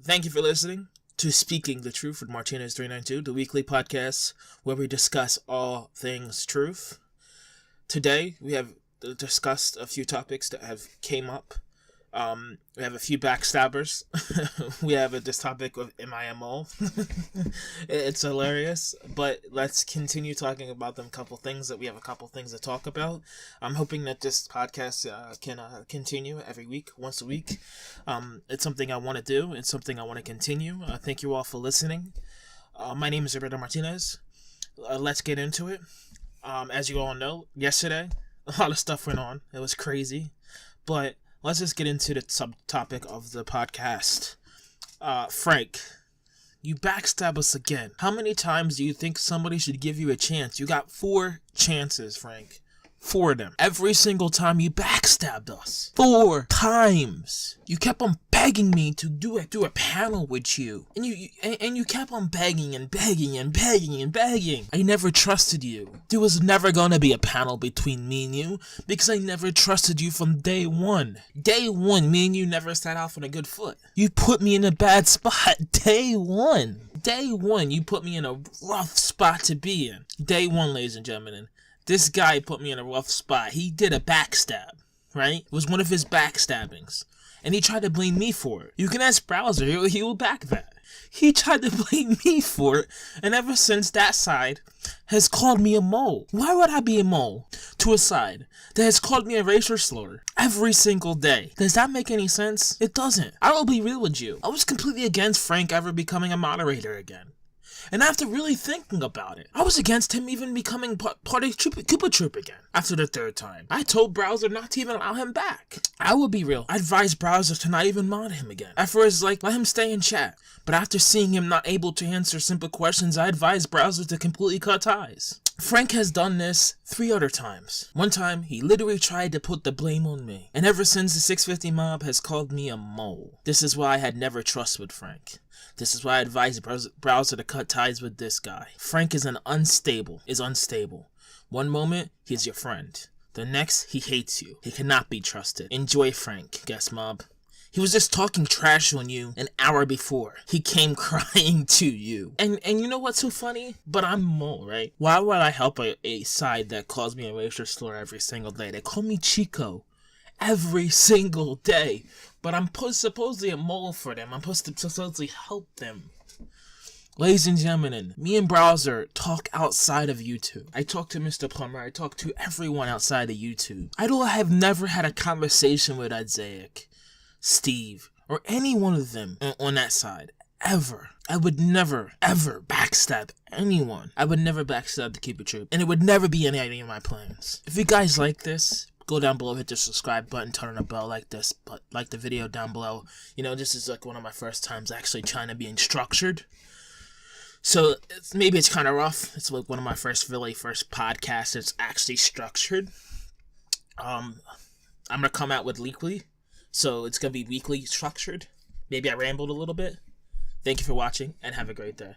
Thank you for listening to Speaking the Truth with MARTINEZ392, the weekly podcast where we discuss all things truth. Today, we have discussed a few topics that have came up. We have a few backstabbers. We have this topic of MIMO. It's hilarious, but let's continue talking about them. We have a couple things to talk about. I'm hoping that this podcast can continue every week, once a week. It's something I want to do. It's something I want to continue. Thank you all for listening. My name is Roberto Martinez. Let's get into it. As you all know, yesterday, a lot of stuff went on. It was crazy, but let's just get into the subtopic of the podcast. Frank, you backstab us again. How many times do you think somebody should give you a chance? You got 4 chances, Frank. 4 of them. Every single time you backstabbed us. 4 times. You kept on begging me to do a panel with you. And you kept on begging and begging and begging and begging. I never trusted you. There was never gonna be a panel between me and you because I never trusted you from day one. Day one, me and you never sat off on a good foot. You put me in a bad spot. Day one. Day one, you put me in a rough spot to be in. Day one, ladies and gentlemen. This guy put me in a rough spot. He did a backstab, right? It was one of his backstabbings. And he tried to blame me for it. You can ask Browser, he will back that. He tried to blame me for it, and ever since that side has called me a mole. Why would I be a mole to a side that has called me a racial slur every single day? Does that make any sense? It doesn't. I will be real with you. I was completely against Frank ever becoming a moderator again. And after really thinking about it, I was against him even becoming part of Koopa Troop again. After the 3rd time, I told Browser not to even allow him back. I will be real. I advised Browser to not even mod him again. At first, let him stay in chat. But after seeing him not able to answer simple questions, I advised Browser to completely cut ties. Frank has done this 3 other times. One time, he literally tried to put the blame on me. And ever since, the 650 mob has called me a mole. This is why I had never trust with Frank. This is why I advised Browser to cut ties with this guy. Frank is unstable. One moment, he's your friend. The next, he hates you. He cannot be trusted. Enjoy Frank, guest mob. He was just talking trash on you an hour before. He came crying to you. And you know what's so funny? But I'm mole, right? Why would I help a side that calls me a racial slur every single day? They call me Chico every single day. But I'm supposedly a mole for them. I'm supposed to supposedly help them. Ladies and gentlemen, me and Browser talk outside of YouTube. I talk to Mr. Plumber. I talk to everyone outside of YouTube. I have never had a conversation with Isaac, Steve, or any one of them on that side. Ever. I would never, ever backstab anyone. I would never backstab the Koopa Troop. And it would never be any of my plans. If you guys like this, go down below, hit the subscribe button, turn on the bell like this, but like the video down below. You know, this is one of my first times actually trying to be structured. So maybe it's kind of rough. It's one of my first podcasts that's actually structured. I'm going to come out with weekly. So it's going to be weekly structured. Maybe I rambled a little bit. Thank you for watching and have a great day.